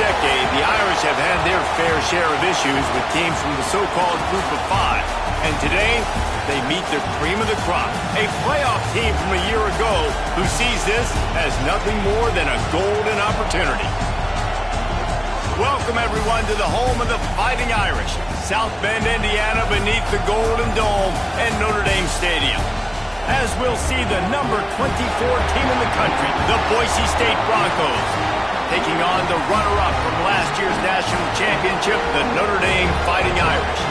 decade, the Irish have had their fair share of issues with teams from the so-called Group of Five. And today, they meet the cream of the crop, a playoff team from a year ago who sees this as nothing more than a golden opportunity. Welcome, everyone, to the home of the Fighting Irish, South Bend, Indiana, beneath the Golden Dome and Notre Dame Stadium. As we'll see the number 24 team in the country, the Boise State Broncos, taking on the runner-up from last year's national championship, the Notre Dame Fighting Irish.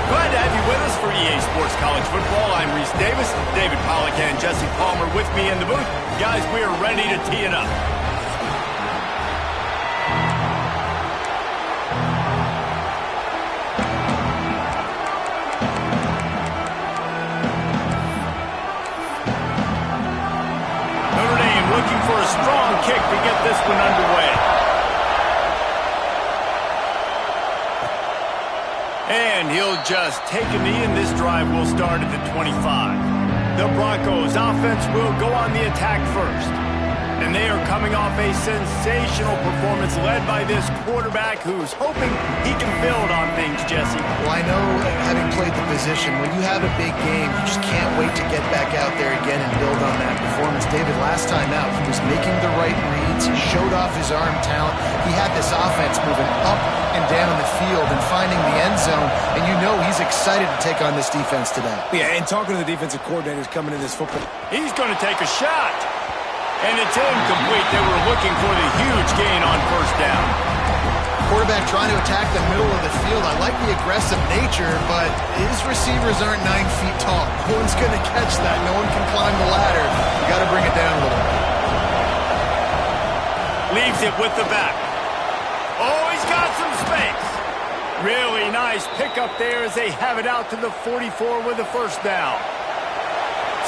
Glad to have you with us for EA Sports College Football. I'm Reese Davis, David Pollack and Jesse Palmer with me in the booth. Guys, we are ready to tee it up. Notre Dame looking for a strong kick to get this one underway. And he'll just take a knee, and this drive will start at the 25. The Broncos offense will go on the attack first. And they are coming off a sensational performance led by this quarterback who's hoping he can build on things, Jesse. Well, I know, having played the position, when you have a big game, you just can't wait to get back out there again and build on that performance. David, last time out, he was making the right reads. He showed off his arm talent. He had this offense moving up and down the field and finding the end zone, and you know he's excited to take on this defense today. Yeah, and talking to the defensive coordinators coming in this football. He's going to take a shot. And it's incomplete. They were looking for the huge gain on first down. Quarterback trying to attack the middle of the field. I like the aggressive nature, but his receivers aren't 9 feet tall. No one's going to catch that. No one can climb the ladder. You got to bring it down a little bit. Leaves it with the back. Oh, he's got some space. Really nice pickup there as they have it out to the 44 with the first down.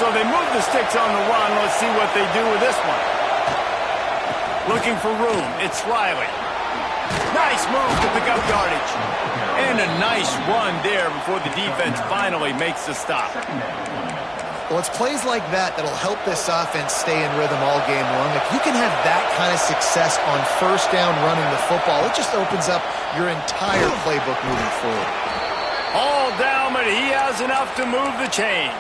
So they move the sticks on the run. Let's see what they do with this one. Looking for room. It's Riley. Nice move to pick up yardage. And a nice run there before the defense finally makes the stop. Well, it's plays like that that'll help this offense stay in rhythm all game long. If you can have that kind of success on first down running the football, it just opens up your entire playbook moving forward. All down, but he has enough to move the chains.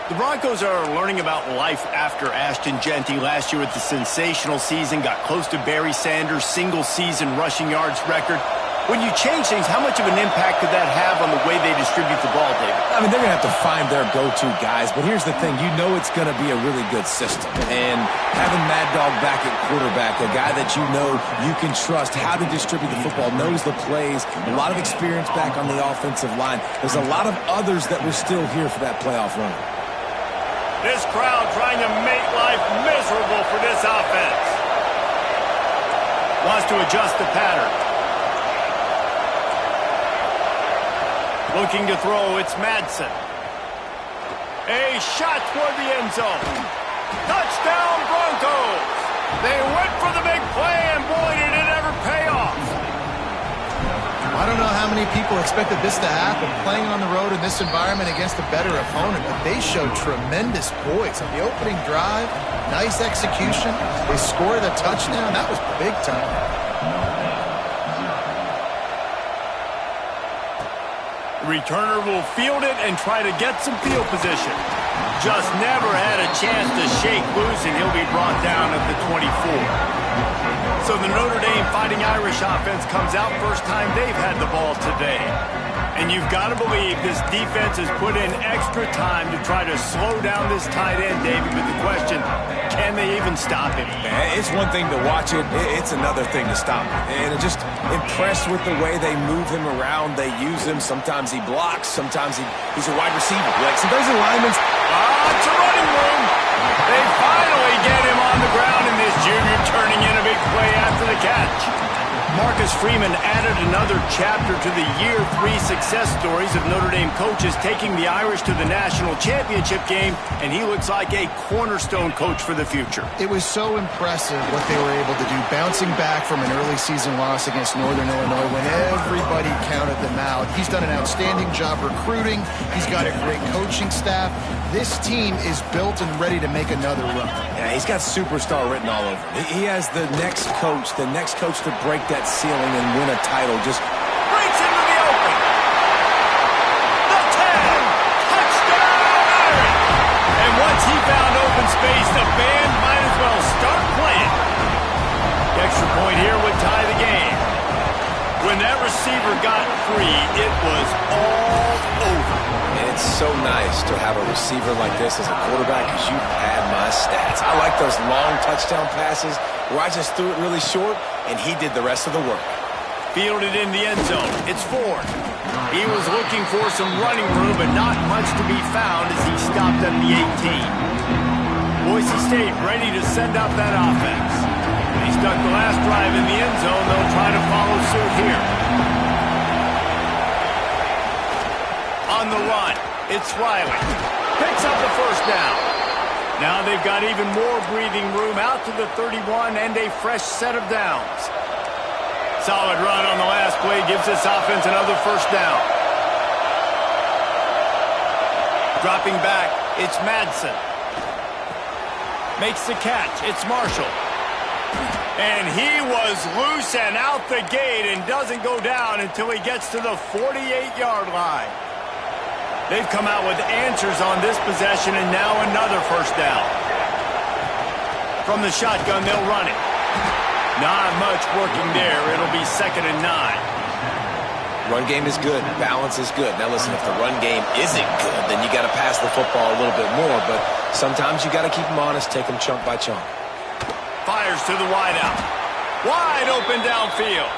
The Broncos are learning about life after Ashton Genty last year with the sensational season, got close to Barry Sanders' single-season rushing yards record. When you change things, how much of an impact could that have on the way they distribute the ball, David? I mean, they're going to have to find their go-to guys, but here's the thing. You know it's going to be a really good system. And having Mad Dog back at quarterback, a guy that you know you can trust how to distribute the football, knows the plays, a lot of experience back on the offensive line. There's a lot of others that were still here for that playoff run. This crowd trying to make life miserable for this offense. Wants to adjust the pattern. Looking to throw, it's Madsen. A shot toward the end zone. Touchdown Broncos! They went for the big play, and boy, did it ever pay off. I don't know how many people expected this to happen, playing on the road in this environment against a better opponent, but they showed tremendous poise on the opening drive. Nice execution. They scored a touchdown. That was big time. The returner will field it and try to get some field position. Just never had a chance to shake loose, and he'll be brought down at the 24. So the Notre Dame Fighting Irish offense comes out first time they've had the ball today. And you've got to believe this defense has put in extra time to try to slow down this tight end, David. But the question, can they even stop him? Man, it's one thing to watch it. It's another thing to stop it. And I'm just impressed with the way they move him around. They use him. Sometimes he blocks. Sometimes he's a wide receiver. Like sometimes the linemen's... It's a running room. They finally get him on the ground, and this junior turning in a big play after the catch. Marcus Freeman added another chapter to the year 3 success stories of Notre Dame coaches taking the Irish to the national championship game, and he looks like a cornerstone coach for the future. It was so impressive what they were able to do, bouncing back from an early season loss against Northern Illinois when everybody counted them out. He's done an outstanding job recruiting. He's got a great coaching staff. This team is built and ready to make another run. Yeah, he's got superstar written all over him. He has the next coach to break that ceiling and win a title. Just breaks into the open. The 10. Touchdown, Irish. And once he found open space, the band might as well start playing. The extra point here would tie the game. When that receiver got free, it was all over. And it's so nice to have a receiver like this as a quarterback because you had my stats. I like those long touchdown passes where I just threw it really short and he did the rest of the work. Fielded in the end zone. It's Ford. He was looking for some running room, but not much to be found as he stopped at the 18. Boise State ready to send out that offense. He stuck the last drive in the end zone. They'll try to follow suit here. On the run, it's Riley. Picks up the first down. Now they've got even more breathing room out to the 31 and a fresh set of downs. Solid run on the last play gives this offense another first down. Dropping back, it's Madsen. Makes the catch, it's Marshall. And he was loose and out the gate and doesn't go down until he gets to the 48-yard line. They've come out with answers on this possession, and now another first down. From the shotgun, they'll run it. Not much working there. It'll be 2nd and 9. Run game is good. Balance is good. Now listen, if the run game isn't good, then you got to pass the football a little bit more. But sometimes you got to keep them honest, take them chunk by chunk. Fires to the wideout. Wide open downfield.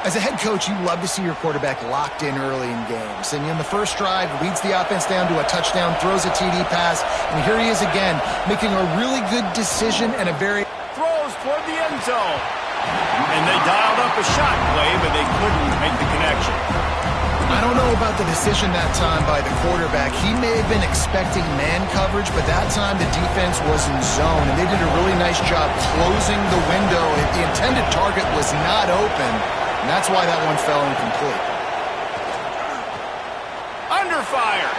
As a head coach, you love to see your quarterback locked in early in games. And in the first drive, leads the offense down to a touchdown, throws a TD pass, and here he is again, making a really good decision and a very... Throws toward the end zone. And they dialed up a shot play, but they couldn't make the connection. I don't know about the decision that time by the quarterback. He may have been expecting man coverage, but that time the defense was in zone, and they did a really nice job closing the window. The intended target was not open, and that's why that one fell incomplete. Under fire.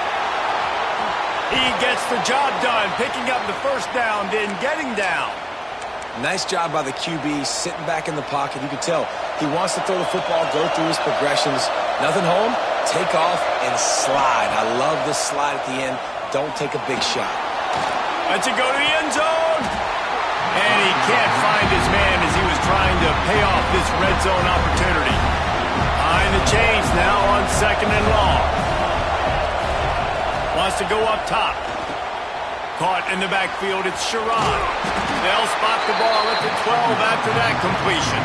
He gets the job done, picking up the first down, then getting down. Nice job by the QB, sitting back in the pocket. You can tell he wants to throw the football, go through his progressions. Nothing home, take off, and slide. I love the slide at the end. Don't take a big shot. Let's it go to the end zone. And he can't find his man as he was trying to pay off this red zone opportunity. Behind the chains now on 2nd and long. Wants to go up top. Caught in the backfield, it's Sherrod. They'll spot the ball at the 12 after that completion.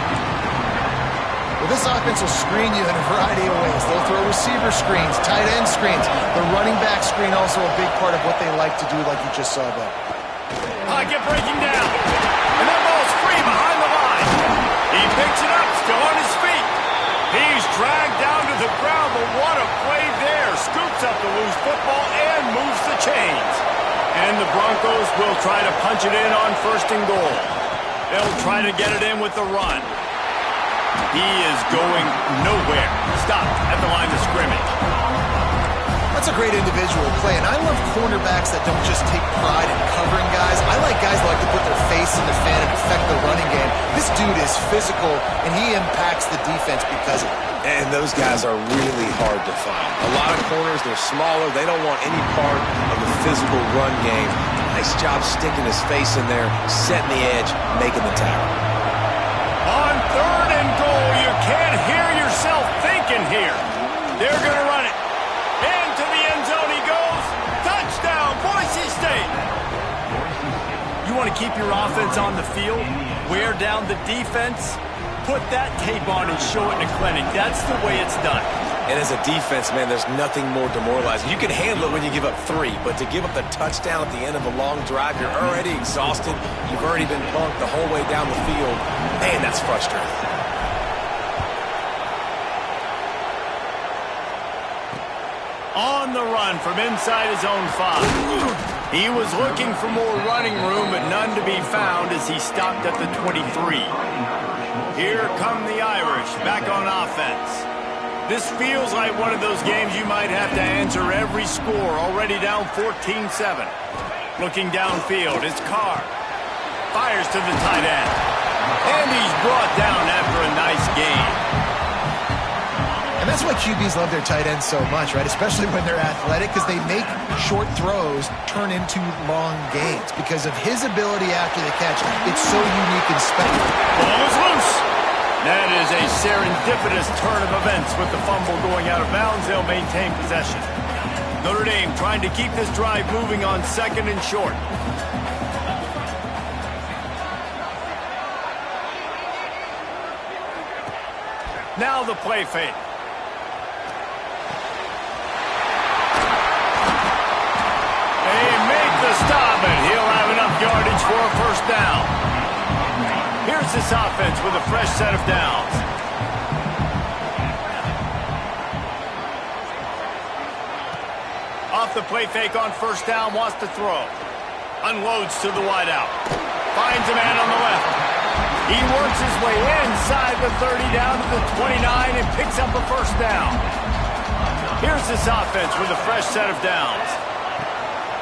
Well, this offense will screen you in a variety of ways. They'll throw receiver screens, tight end screens. The running back screen also a big part of what they like to do, like you just saw there. Pocket breaking down. And that ball's free behind the line. He picks it up, still on his feet. He's dragged down to the ground, but what a play there. Scoops up the loose football and moves the chains. And the Broncos will try to punch it in on 1st and goal. They'll try to get it in with the run. He is going nowhere. Stopped at the line of scrimmage. That's a great individual play, and I love cornerbacks that don't just take pride in covering guys. I like guys that like to put their face in the fan and affect the running game. This dude is physical, and he impacts the defense because of it. And those guys are really hard to find. A lot of corners, they're smaller. They don't want any part of the physical run game. Nice job sticking his face in there, setting the edge, making the tackle. On 3rd and goal, you can't hear yourself thinking here. They're going to run it. Into the end zone he goes. Touchdown, Boise State. You want to keep your offense on the field, wear down the defense, put that tape on and show it in a clinic. That's the way it's done. And as a defense, man, there's nothing more demoralizing. You can handle it when you give up 3, but to give up the touchdown at the end of a long drive, you're already exhausted. You've already been punked the whole way down the field. Man, that's frustrating. On the run from inside his own 5. He was looking for more running room, but none to be found as he stopped at the 23. Here come the Irish back on offense. This feels like one of those games you might have to answer every score, already down 14-7. Looking downfield, it's Carr. Fires to the tight end. And he's brought down after a nice gain. And that's why QBs love their tight ends so much, right? Especially when they're athletic, because they make short throws turn into long gains. Because of his ability after the catch, it's so unique and special. Ball is loose. That is a serendipitous turn of events with the fumble going out of bounds. They'll maintain possession. Notre Dame trying to keep this drive moving on 2nd and short. Now the play fake. They make the stop, and he'll have enough yardage for a first down. Here's this offense with a fresh set of downs. Off the play fake on first down, wants to throw. Unloads to the wideout. Finds a man on the left. He works his way inside the 30 down to the 29 and picks up a first down. Here's this offense with a fresh set of downs.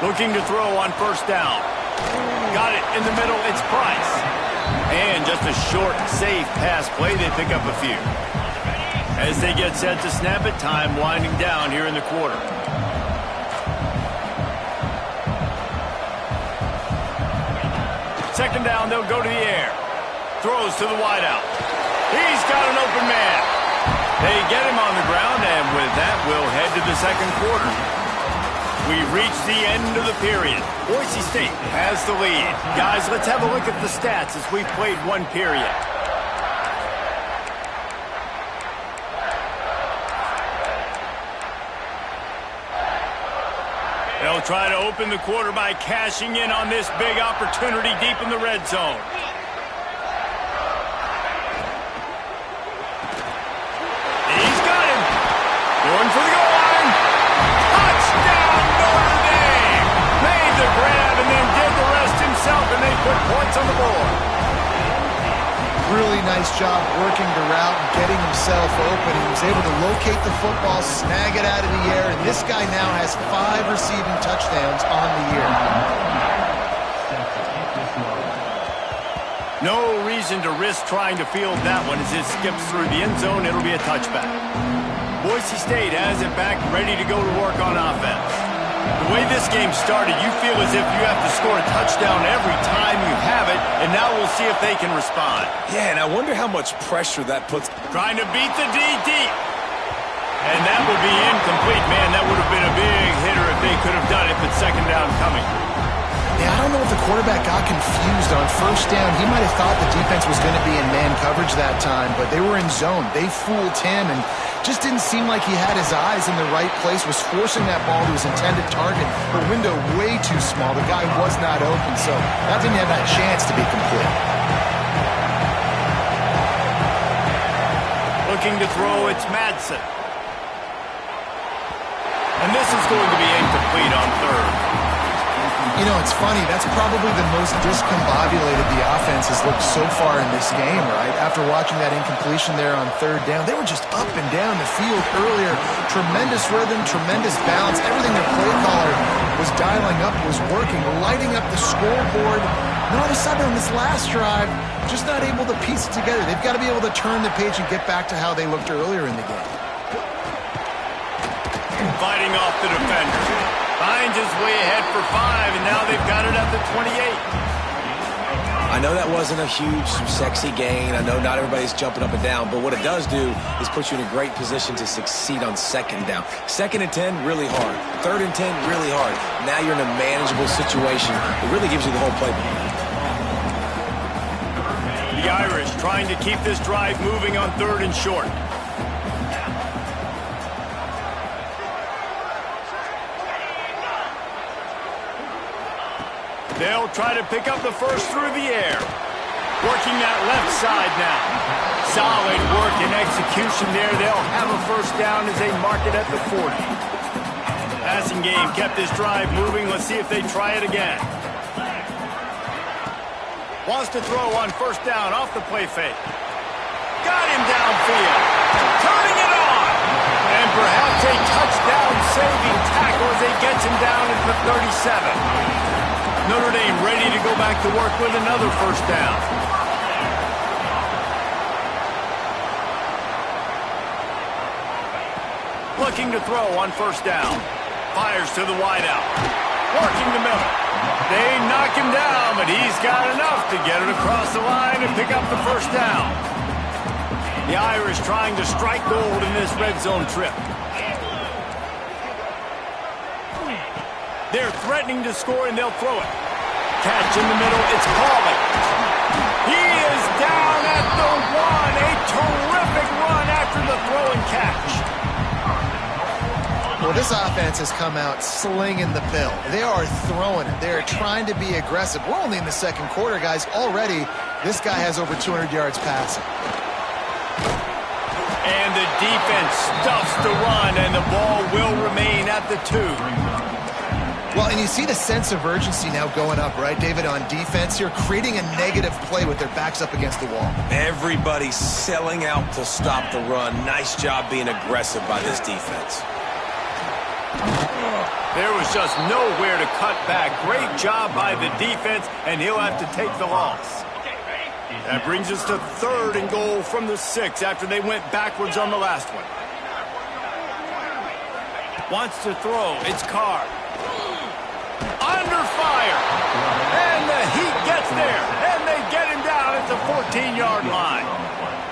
Looking to throw on first down. Got it in the middle, it's Price. And just a short, safe pass play, they pick up a few. As they get set to snap it, time winding down here in the quarter. Second down, they'll go to the air. Throws to the wideout. He's got an open man. They get him on the ground, and with that, we'll head to the second quarter. We've reached the end of the period. Boise State has the lead. Guys, let's have a look at the stats as we've played one period. They'll try to open the quarter by cashing in on this big opportunity deep in the red zone. He's got him. Going for the goal line. Touchdown, Notre Dame. Made the grab and then did the rest himself, and they put points on the board. Really nice job working the route and getting himself open. He was able to locate the football, snag it out of the air, and this guy now has 5 receiving touchdowns on the year. No reason to risk trying to field that one as it skips through the end zone. It'll be a touchback. Boise State has it back, ready to go to work on offense. The way this game started, you feel as if you have to score a touchdown every time you have it, and now we'll see if they can respond. Yeah, and I wonder how much pressure that puts. Trying to beat the D deep. And that will be incomplete. Man, that would have been a big hitter if they could have done it, but second down coming. Yeah, I don't know if the quarterback got confused on first down. He might have thought the defense was going to be in man coverage that time, but they were in zone. They fooled him and just didn't seem like he had his eyes in the right place, was forcing that ball to his intended target. The window way too small. The guy was not open, so that didn't have that chance to be complete. Looking to throw, it's Madsen. And this is going to be incomplete on third. You know, it's funny. That's probably the most discombobulated the offense has looked so far in this game, right? After watching that incompletion there on third down, they were just up and down the field earlier. Tremendous rhythm, tremendous balance. Everything their play caller was dialing up was working, lighting up the scoreboard. And all of a sudden on this last drive, just not able to piece it together. They've got to be able to turn the page and get back to how they looked earlier in the game. Fighting off the defender. Finds his way ahead for 5, and now they've got it at the 28. I know that wasn't a huge, sexy gain. I know not everybody's jumping up and down, but what it does do is put you in a great position to succeed on second down. 2nd and 10, really hard. 3rd and 10, really hard. Now you're in a manageable situation. It really gives you the whole playbook. The Irish trying to keep this drive moving on 3rd and short. They'll try to pick up the first through the air. Working that left side now. Solid work and execution there. They'll have a first down as they mark it at the 40. Passing game kept this drive moving. Let's see if they try it again. Wants to throw on first down off the play fake. Got him downfield. Turning it on. And perhaps a touchdown-saving tackle as he gets him down at the 37. Notre Dame ready to go back to work with another first down. Looking to throw on first down. Fires to the wideout. Working the middle. They knock him down, but he's got enough to get it across the line and pick up the first down. The Irish trying to strike gold in this red zone trip. They're threatening to score, and they'll throw it. Catch in the middle. It's Pauly. He is down at the 1. A terrific run after the throw and catch. Well, this offense has come out slinging the pill. They are throwing it. They are trying to be aggressive. We're only in the second quarter, guys. Already, this guy has over 200 yards passing. And the defense stuffs the run, and the ball will remain at the 2. Well, and you see the sense of urgency now going up, right, David, on defense here, creating a negative play with their backs up against the wall. Everybody's selling out to stop the run. Nice job being aggressive by this defense. There was just nowhere to cut back. Great job by the defense, and he'll have to take the loss. That brings us to 3rd and goal from the 6 after they went backwards on the last one. Wants to throw. It's Carr. Under fire. And the Heat gets there. And they get him down at the 14-yard line.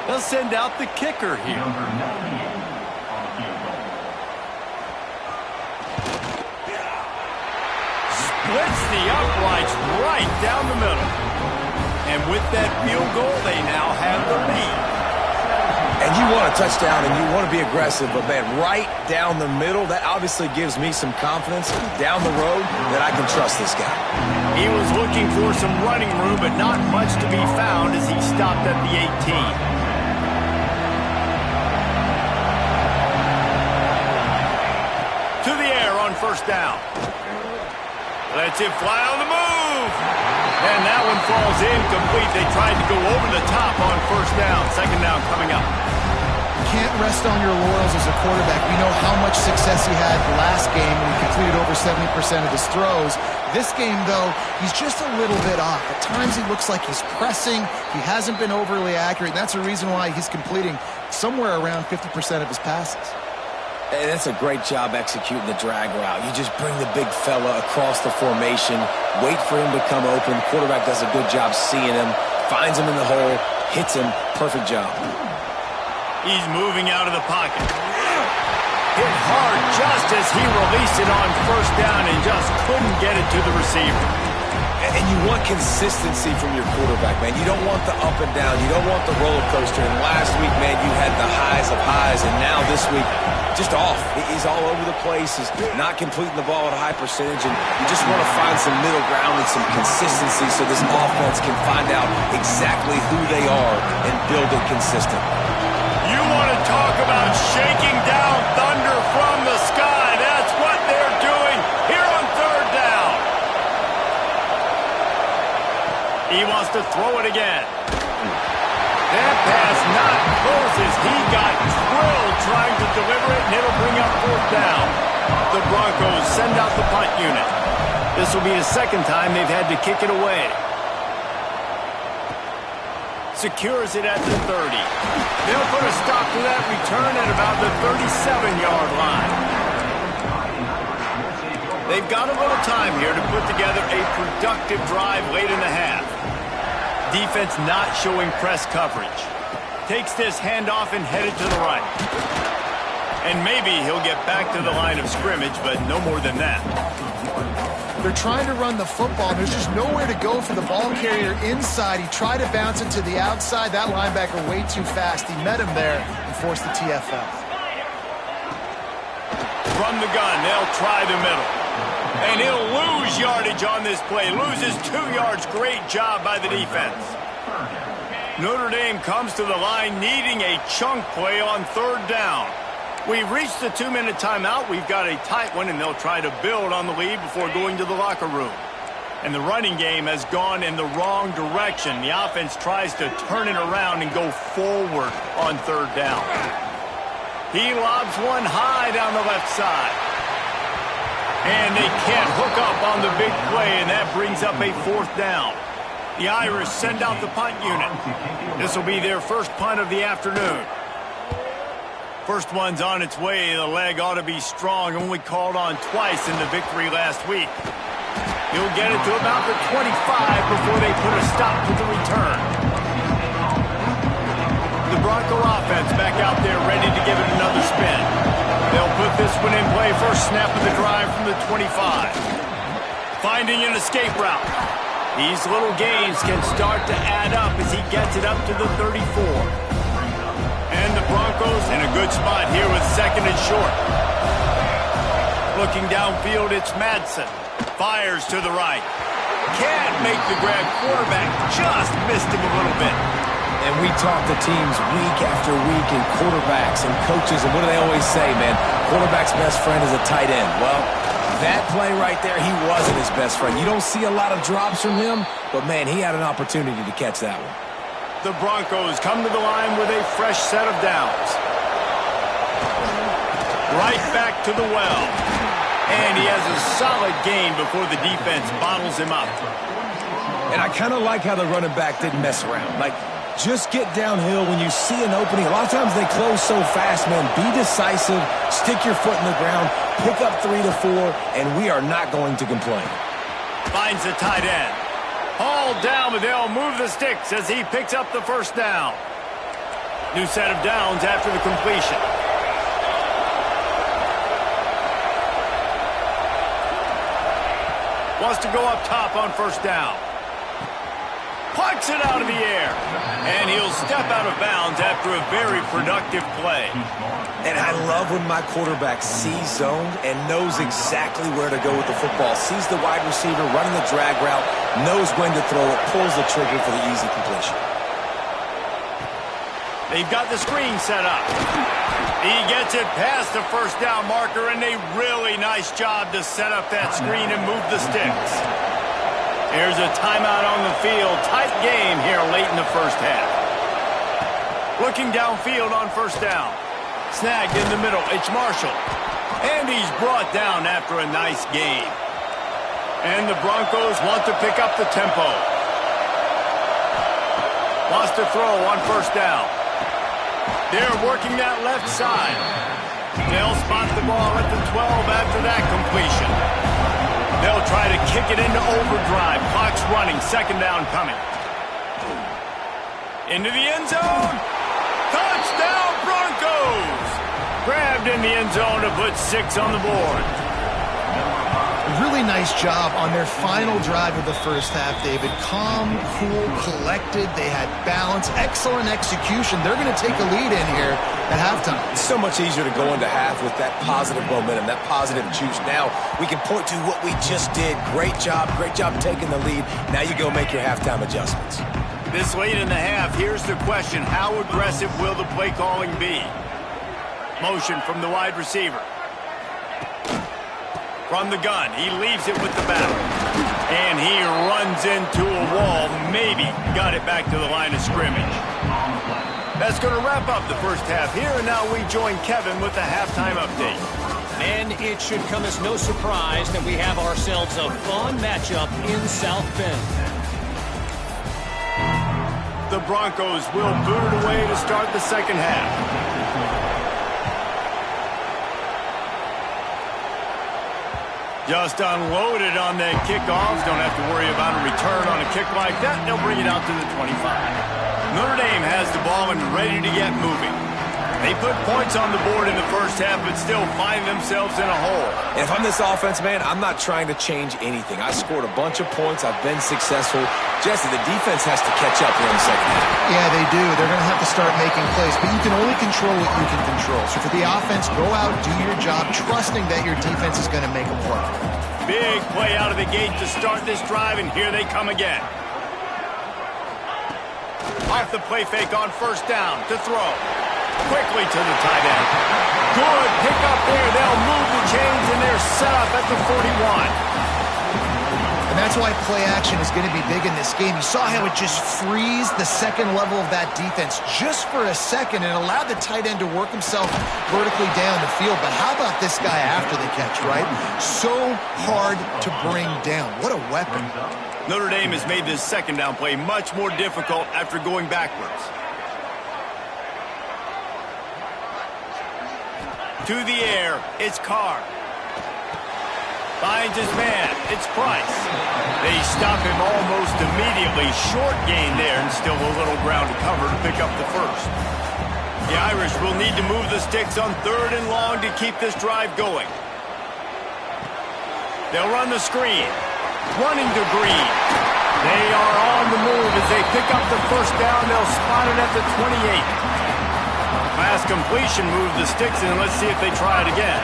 They'll send out the kicker here. Splits the uprights right down the middle. And with that field goal, they now have the lead. And you want a touchdown and you want to be aggressive, but, man, right down the middle, that obviously gives me some confidence down the road that I can trust this guy. He was looking for some running room, but not much to be found as he stopped at the 18. To the air on first down. Lets it fly on the move. And that one falls incomplete. They tried to go over the top on first down. Second down coming up. Can't rest on your laurels as a quarterback. We know how much success he had last game when he completed over 70% of his throws. This game, though, he's just a little bit off. At times he looks like he's pressing. He hasn't been overly accurate, and that's a reason why he's completing somewhere around 50% of his passes. And that's a great job executing the drag route. You just bring the big fella across the formation, wait for him to come open. Quarterback does a good job seeing him, finds him in the hole, hits him. Perfect job. He's moving out of the pocket. Hit hard just as he released it on first down and just couldn't get it to the receiver. And you want consistency from your quarterback, man. You don't want the up and down. You don't want the roller coaster. And last week, man, you had the highs of highs. And now this week, just off. He's all over the place. He's not completing the ball at a high percentage. And you just want to find some middle ground and some consistency so this offense can find out exactly who they are and build it consistent. You want to talk about shaking down thunder from the sky. That's what they're doing here on third down. He wants to throw it again. That pass not close as he got drilled trying to deliver it, and it'll bring up fourth down. The Broncos send out the punt unit. This will be the second time they've had to kick it away. Secures it at the 30. They'll put a stop to that return at about the 37-yard line. They've got a little time here to put together a productive drive late in the half. Defense not showing press coverage. Takes this handoff and headed to the right. And maybe he'll get back to the line of scrimmage, but no more than that. They're trying to run the football. There's just nowhere to go for the ball carrier inside. He tried to bounce it to the outside. That linebacker way too fast. He met him there and forced the TFL. From the gun, they'll try the middle. And he'll lose yardage on this play. Loses 2 yards. Great job by the defense. Notre Dame comes to the line needing a chunk play on third down. We've reached the 2-minute timeout. We've got a tight one, and they'll try to build on the lead before going to the locker room. And the running game has gone in the wrong direction. The offense tries to turn it around and go forward on 3rd down. He lobs one high down the left side. And they can't hook up on the big play, and that brings up a 4th down. The Irish send out the punt unit. This will be their first punt of the afternoon. First one's on its way. The leg ought to be strong. Only called on twice in the victory last week. He'll get it to about the 25 before they put a stop to the return. The Bronco offense back out there ready to give it another spin. They'll put this one in play. First snap of the drive from the 25. Finding an escape route. These little gains can start to add up as he gets it up to the 34. And the Broncos in a good spot here with 2nd and short. Looking downfield, it's Madsen. Fires to the right. Can't make the grab. Quarterback just missed him a little bit. And we talk to teams week after week and quarterbacks and coaches, and what do they always say, man? Quarterback's best friend is a tight end. Well, that play right there, he wasn't his best friend. You don't see a lot of drops from him, but, man, he had an opportunity to catch that one. The Broncos come to the line with a fresh set of downs. Right back to the well. And he has a solid gain before the defense bottles him up. And I kind of like how the running back didn't mess around. Like, just get downhill when you see an opening. A lot of times they close so fast, man. Be decisive, stick your foot in the ground, pick up 3 to 4, and we are not going to complain. Finds the tight end. Hauled down, but they'll move the sticks as he picks up the first down. New set of downs after the completion. Wants to go up top on first down. Parks it out of the air. And he'll step out of bounds after a very productive play. And I love when my quarterback sees zone and knows exactly where to go with the football. Sees the wide receiver running the drag route, knows when to throw it, pulls the trigger for the easy completion. They've got the screen set up. He gets it past the first down marker, and a really nice job to set up that screen and move the sticks. Here's a timeout on the field. Tight game here late in the first half. Looking downfield on first down. Snagged in the middle. It's Marshall. And he's brought down after a nice gain. And the Broncos want to pick up the tempo. Wants to throw on first down. They're working that left side. They'll spot the ball at the 12 after that completion. They'll try to kick it into overdrive. Clock's running. 2nd down coming. Into the end zone. Touchdown, Broncos! Grabbed in the end zone to put 6 on the board. Really nice job on their final drive of the first half, David. Calm, cool, collected. They had balance. Excellent execution. They're going to take a lead in here at halftime. It's so much easier to go into half with that positive momentum, that positive juice. Now we can point to what we just did. Great job taking the lead. Now you go make your halftime adjustments. This late in the half, here's the question. How aggressive will the play calling be? Motion from the wide receiver. From the gun, he leaves it with the back. And he runs into a wall. Maybe got it back to the line of scrimmage. That's going to wrap up the first half here. And now we join Kevin with the halftime update. And it should come as no surprise that we have ourselves a fun matchup in South Bend. The Broncos will boot it away to start the second half. Just unloaded on the kickoffs. Don't have to worry about a return on a kick like that. They'll bring it out to the 25. Notre Dame has the ball and ready to get moving. They put points on the board in the first half, but still find themselves in a hole. And if I'm this offense, man, I'm not trying to change anything. I scored a bunch of points. I've been successful. Jesse, the defense has to catch up here in the second half. Yeah, they do. They're going to have to start making plays, but you can only control what you can control. So for the offense, go out, do your job, trusting that your defense is going to make a play. Big play out of the gate to start this drive, and here they come again. Off the play fake on first down to throw. Quickly to the tight end. Good pick up there. They'll move the chains, and they're set up at the 41. And that's why play action is going to be big in this game. You saw how it just frees the second level of that defense just for a second and allowed the tight end to work himself vertically down the field. But how about this guy after the catch, right? So hard to bring down. What a weapon. Notre Dame has made this second down play much more difficult after going backwards. To the air, it's Carr. Finds his man, it's Price. They stop him almost immediately. Short gain there, and still a little ground to cover to pick up the first. The Irish will need to move the sticks on 3rd and long to keep this drive going. They'll run the screen. Running to Green. They are on the move as they pick up the first down. They'll spot it at the 28. Fast completion, move the sticks, and let's see if they try it again.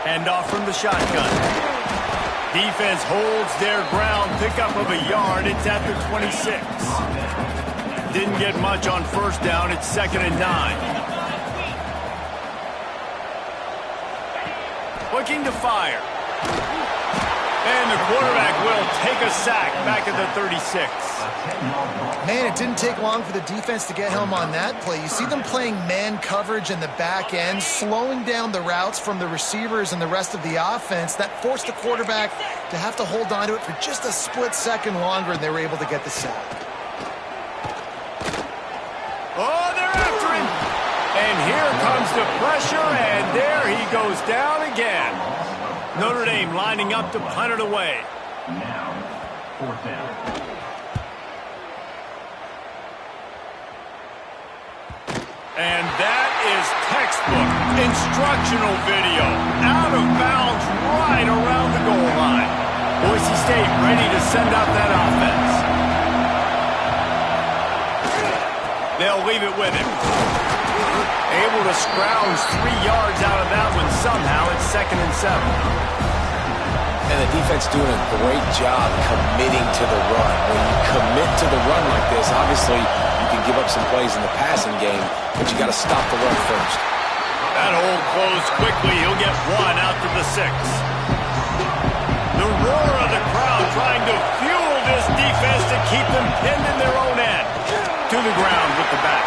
Handoff from the shotgun. Defense holds their ground. Pickup of a yard. It's at the 26. Didn't get much on first down. It's 2nd and 9. Looking to fire. And the quarterback will take a sack back at the 36. Man, it didn't take long for the defense to get home on that play. You see them playing man coverage in the back end, slowing down the routes from the receivers and the rest of the offense. That forced the quarterback to have to hold on to it for just a split second longer, and they were able to get the sack. Oh, they're after him. And here comes the pressure, and there he goes down again. Notre Dame lining up to punt it away. Now, 4th down. And that is textbook instructional video. Out of bounds right around the goal line. Boise State ready to send out that offense. They'll leave it with him. Able to scrounge 3 yards out of that one somehow. It's 2nd and 7. And the defense doing a great job committing to the run. When you commit to the run like this, obviously you can give up some plays in the passing game, but you got to stop the run first. That hole closed quickly. He'll get 1 out to the 6. The roar of the crowd trying to fuel this defense to keep them pinned in their own end. To the ground with the back.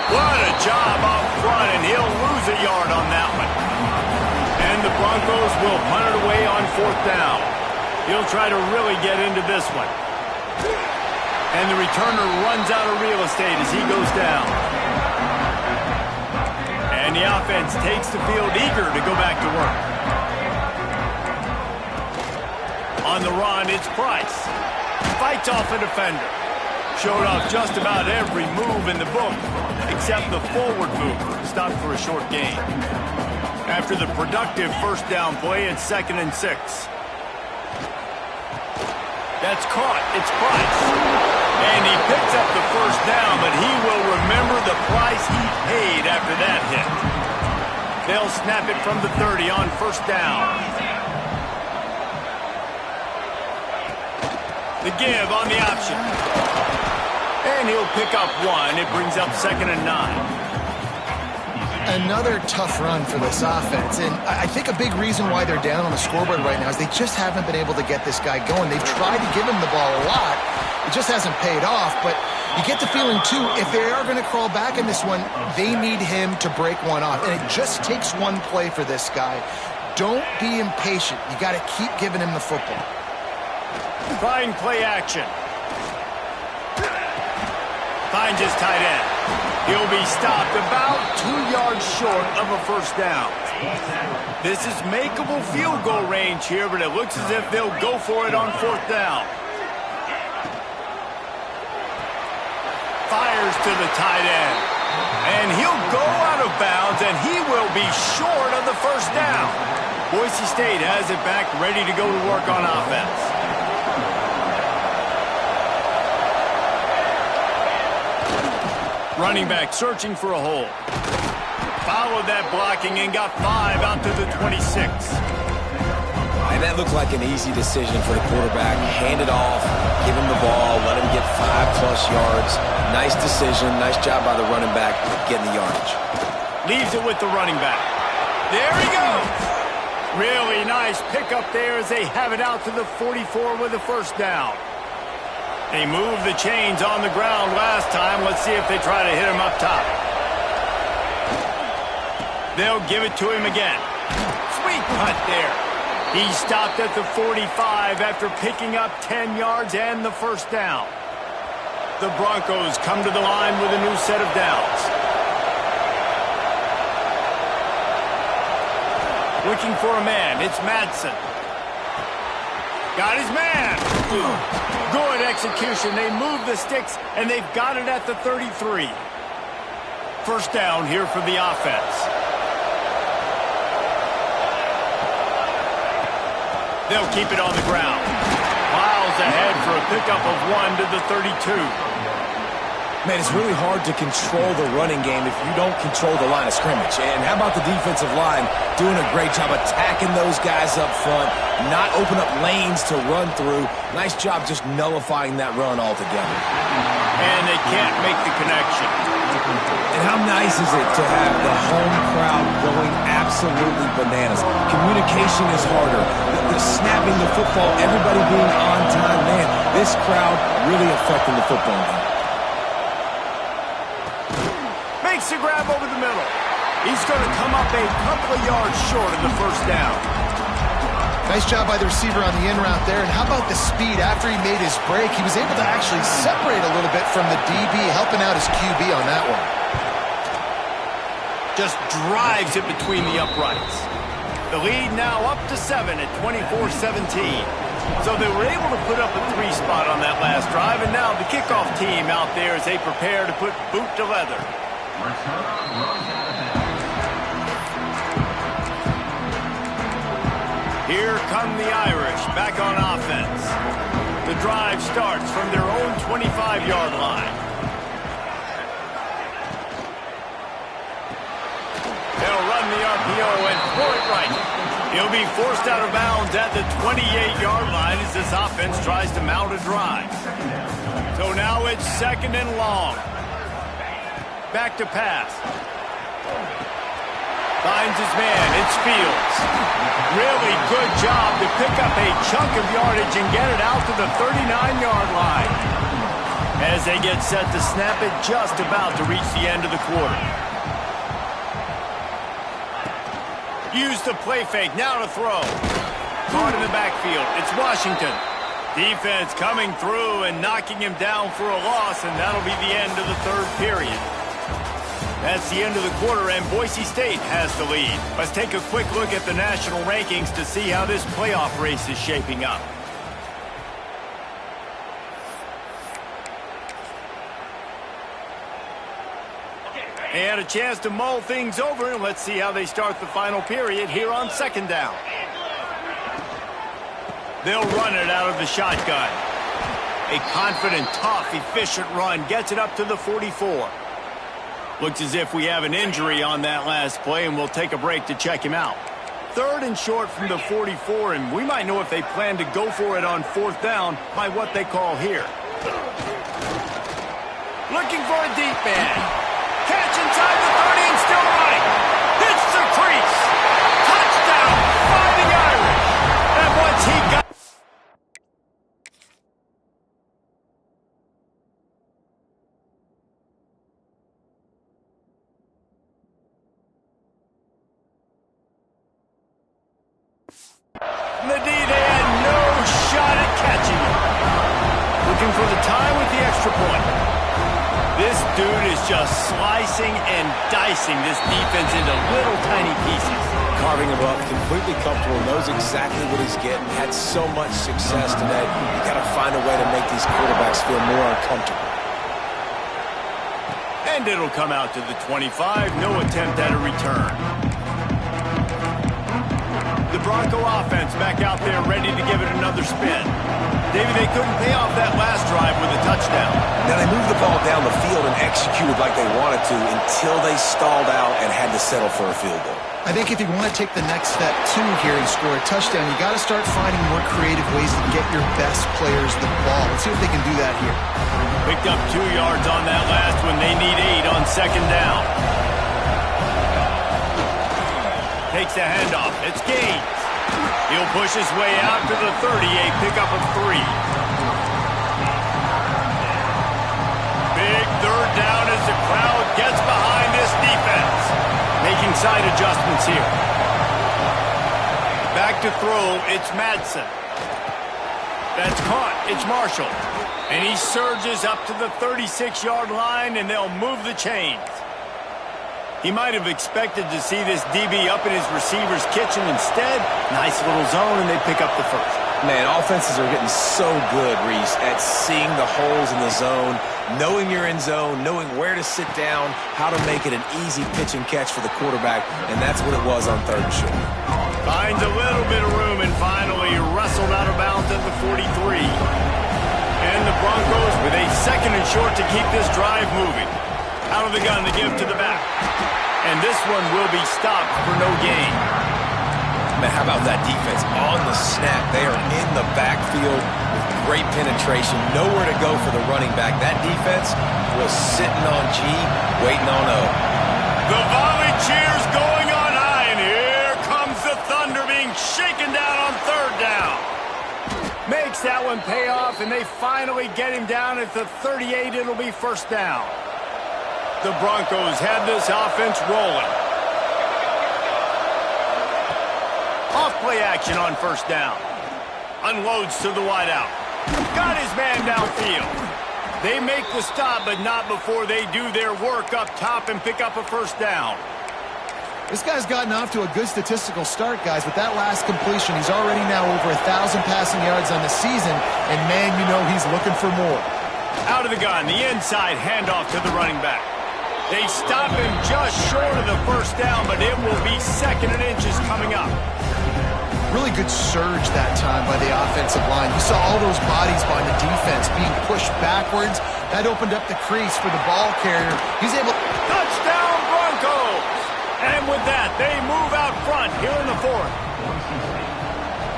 What a job up front, and he'll lose a yard on that one. And the Broncos will punt it away on 4th down. He'll try to really get into this one. And the returner runs out of real estate as he goes down. And the offense takes the field eager to go back to work. On the run, it's Price. Fights off a defender. Showed off just about every move in the book, except the forward move. Stopped for a short gain. After the productive first down play, it's 2nd and 6. That's caught. It's Price. And he picks up the first down, but he will remember the price he paid after that hit. They'll snap it from the 30 on 1st down. The give on the option. And he'll pick up 1. It brings up 2nd and 9. Another tough run for this offense, and I think a big reason why they're down on the scoreboard right now is they just haven't been able to get this guy going. They've tried to give him the ball a lot. It just hasn't paid off, but you get the feeling, too, if they are going to crawl back in this one, they need him to break one off, and it just takes one play for this guy. Don't be impatient. You got to keep giving him the football. Fine play action. Finds his tight end. He'll be stopped about 2 yards short of a first down. This is makeable field goal range here, but it looks as if they'll go for it on 4th down. Fires to the tight end. And he'll go out of bounds, and he will be short of the first down. Boise State has it back, ready to go to work on offense. Running back searching for a hole. Followed that blocking and got 5 out to the 26. And that That looked like an easy decision for the quarterback. Hand it off, give him the ball, let him get 5+ yards. Nice decision. Nice job by the running back getting the yardage. Leaves it with the running back. There he goes. Really nice pickup there as they have it out to the 44 with a first down. They moved the chains on the ground last time. Let's see if they try to hit him up top. They'll give it to him again. Sweet cut there. He stopped at the 45 after picking up 10 yards and the first down. The Broncos come to the line with a new set of downs. Looking for a man. It's Madsen. Got his man. Good execution. They move the sticks, and they've got it at the 33. First down here for the offense. They'll keep it on the ground. Miles ahead for a pickup of 1 to the 32. Man, it's really hard to control the running game if you don't control the line of scrimmage. And how about the defensive line doing a great job attacking those guys up front, not open up lanes to run through. Nice job just nullifying that run altogether. And they can't make the connection. And how nice is it to have the home crowd going absolutely bananas? Communication is harder. The snapping the football, everybody being on time. Man, this crowd really affecting the football game. Makes the grab over the middle. He's going to come up a couple of yards short of the first down. Nice job by the receiver on the in route there. And how about the speed? After he made his break, he was able to actually separate a little bit from the DB, helping out his QB on that one. Just drives it between the uprights. The lead now up to 7 at 24-17. So they were able to put up a 3 spot on that last drive, and now the kickoff team out there as they prepare to put boot to leather. Here come the Irish back on offense. The drive starts from their own 25-yard line. They'll run the RPO and throw it right. He'll be forced out of bounds at the 28-yard line as this offense tries to mount a drive. So now it's 2nd and long. Back to pass. Finds his man. It's Fields. Really good job to pick up a chunk of yardage and get it out to the 39-yard line. As they get set to snap it, just about to reach the end of the quarter. Use the play fake. Now to throw. Caught in the backfield. It's Washington. Defense coming through and knocking him down for a loss, and that'll be the end of the 3rd period. That's the end of the quarter, and Boise State has the lead. Let's take a quick look at the national rankings to see how this playoff race is shaping up. They had a chance to mull things over, and let's see how they start the final period here on 2nd down. They'll run it out of the shotgun. A confident, tough, efficient run gets it up to the 44. Looks as if we have an injury on that last play, and we'll take a break to check him out. 3rd and short from the 44, and we might know if they plan to go for it on 4th down by what they call here. Looking for a deep man. Catch inside the 30 and still running. Hits the crease. Touchdown, Fighting Irish. And once he got... The D, they had no shot at catching him. Looking for the tie with the extra point. This dude is just slicing and dicing this defense into little tiny pieces. Carving him up, completely comfortable, knows exactly what he's getting, had so much success today. You got to find a way to make these quarterbacks feel more uncomfortable. And it'll come out to the 25, no attempt at a return. The Bronco offense back out there ready to give it another spin. David, they couldn't pay off that last drive with a touchdown. Now, they moved the ball down the field and executed like they wanted to until they stalled out and had to settle for a field goal. I think if you want to take the next step too here and score a touchdown, you got to start finding more creative ways to get your best players the ball. Let's see if they can do that here. Picked up 2 yards on that last one. They need 8 on second down. Takes the handoff. It's Gaines. He'll push his way out to the 38, pickup of 3. Big third down as the crowd gets behind this defense. Making side adjustments here. Back to throw, it's Madsen. That's caught, it's Marshall. And he surges up to the 36-yard line, and they'll move the chains. He might have expected to see this DB up in his receiver's kitchen. Instead, nice little zone, and they pick up the first. Man, offenses are getting so good, Reese, at seeing the holes in the zone, knowing you're in zone, knowing where to sit down, how to make it an easy pitch and catch for the quarterback, and that's what it was on 3rd and short. Finds a little bit of room and finally wrestled out of bounds at the 43. And the Broncos with a 2nd and short to keep this drive moving. Out of the gun to give to the back. And this one will be stopped for no gain. Man, how about that defense on the snap? They are in the backfield with great penetration. Nowhere to go for the running back. That defense was sitting on G, waiting on O. The volley cheers going on high, and here comes the Thunder being shaken down on 3rd down. Makes that one pay off, and they finally get him down at the 38. It'll be 1st down. The Broncos have this offense rolling. Off-play action on 1st down. Unloads to the wideout. Got his man downfield. They make the stop, but not before they do their work up top and pick up a 1st down. This guy's gotten off to a good statistical start, guys. With that last completion, he's already now over 1,000 passing yards on the season, and man, you know he's looking for more. Out of the gun, the inside handoff to the running back. They stop him just short of the 1st down, but it will be 2nd and inches coming up. Really good surge that time by the offensive line. You saw all those bodies by the defense being pushed backwards. That opened up the crease for the ball carrier. He's able... Touchdown, Broncos! And with that, they move out front here in the 4th.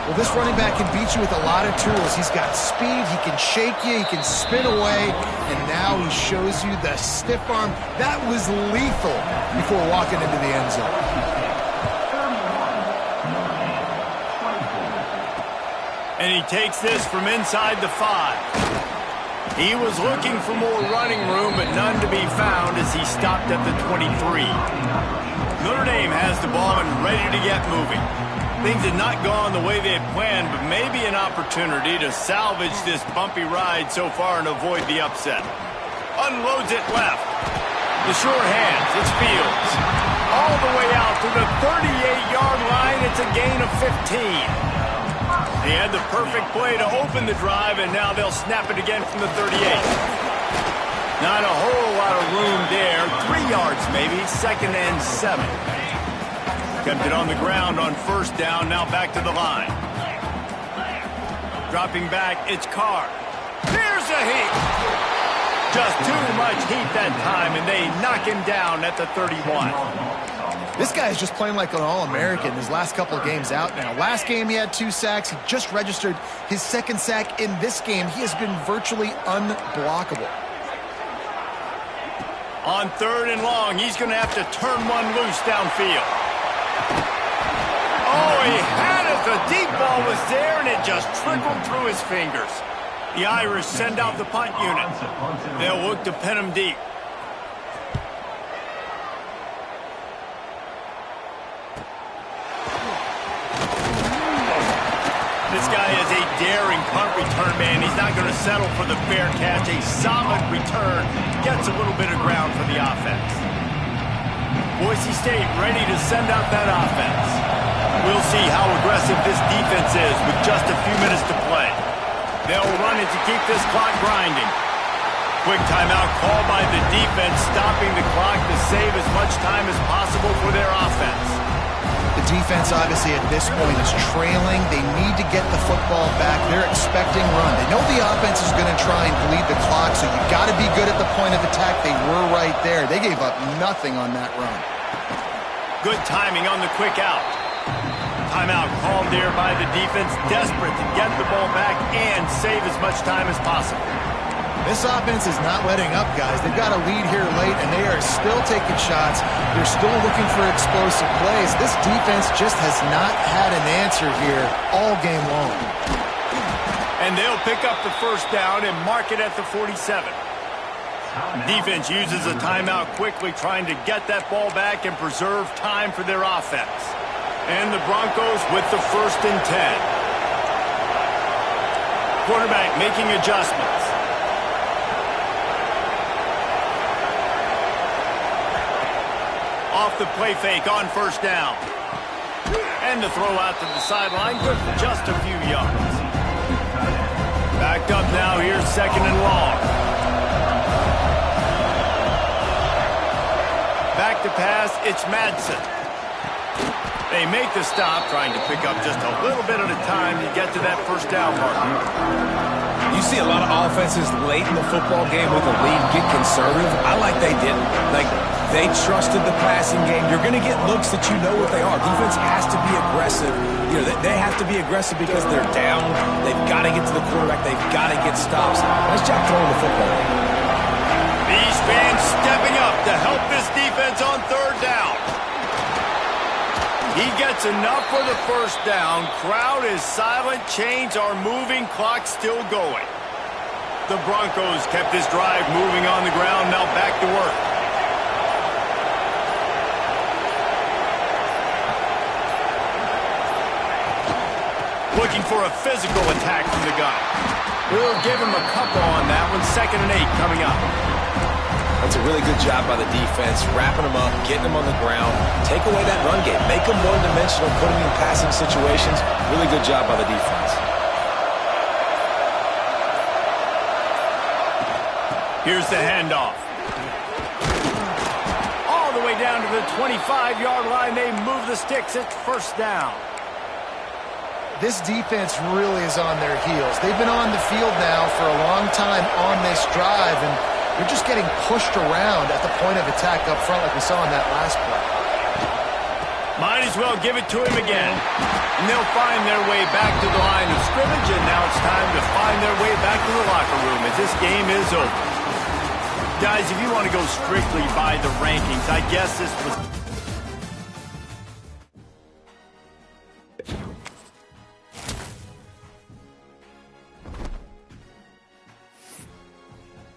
Well, this running back can beat you with a lot of tools. He's got speed, he can shake you, he can spin away, and now he shows you the stiff arm. That was lethal before walking into the end zone. And he takes this from inside the 5. He was looking for more running room, but none to be found as he stopped at the 23. Notre Dame has the ball and ready to get moving. Things had not gone the way they had planned, but maybe an opportunity to salvage this bumpy ride so far and avoid the upset. Unloads it left. The sure hands, it's Fields. All the way out to the 38-yard line, it's a gain of 15. They had the perfect play to open the drive, and now they'll snap it again from the 38. Not a whole lot of room there. 3 yards maybe, 2nd and 7. Kept it on the ground on 1st down, now back to the line. Dropping back, it's Carr. Here's a heat. Just too much heat that time, and they knock him down at the 31. This guy is just playing like an All-American his last couple of games out now. Last game he had 2 sacks. He just registered his 2nd sack in this game. He has been virtually unblockable. On 3rd and long, he's going to have to turn one loose downfield. Oh, he had it. The deep ball was there, and it just trickled through his fingers. The Irish send out the punt unit. They'll look to pin him deep. This guy is a daring punt return man. He's not going to settle for the fair catch. A solid return. Gets a little bit of ground for the offense. Boise State ready to send out that offense. We'll see how aggressive this defense is with just a few minutes to play. They'll run it to keep this clock grinding. Quick timeout called by the defense, stopping the clock to save as much time as possible for their offense. The defense, obviously, at this point is trailing. They need to get the football back. They're expecting run. They know the offense is going to try and bleed the clock, so you've got to be good at the point of attack. They were right there. They gave up nothing on that run. Good timing on the quick out. Timeout called there by the defense, desperate to get the ball back and save as much time as possible. This offense is not letting up, guys. They've got a lead here late, and they are still taking shots. They're still looking for explosive plays. This defense just has not had an answer here all game long. And they'll pick up the first down and mark it at the 47. Defense uses a timeout quickly, trying to get that ball back and preserve time for their offense. And the Broncos with the 1st and 10. Quarterback making adjustments. Off the play fake on 1st down. And the throw out to the sideline, good for just a few yards. Backed up now, here's 2nd and long. Back to pass, it's Madsen. They make the stop, trying to pick up just a little bit at a time to get to that 1st down mark. You see a lot of offenses late in the football game with a lead get conservative. I like they didn't. They trusted the passing game. You're going to get looks that you know what they are. Defense has to be aggressive. You know, they have to be aggressive because they're down. They've got to get to the quarterback. They've got to get stops. Nice job throwing the football. These fans stepping up to help this defense on 3rd down. He gets enough for the 1st down. Crowd is silent. Chains are moving. Clock still going. The Broncos kept this drive moving on the ground. Now back to work. Looking for a physical attack from the gun. We'll give him a couple on that one. 2nd and 8 coming up. That's a really good job by the defense, wrapping them up, getting them on the ground. Take away that run game. Make them one-dimensional, put them in passing situations. Really good job by the defense. Here's the handoff. All the way down to the 25-yard line. They move the sticks. It's 1st down. This defense really is on their heels. They've been on the field now for a long time on this drive, and they're just getting pushed around at the point of attack up front like we saw in that last play. Might as well give it to him again. And they'll find their way back to the line of scrimmage, and now it's time to find their way back to the locker room as this game is over. Guys, if you want to go strictly by the rankings, I guess this was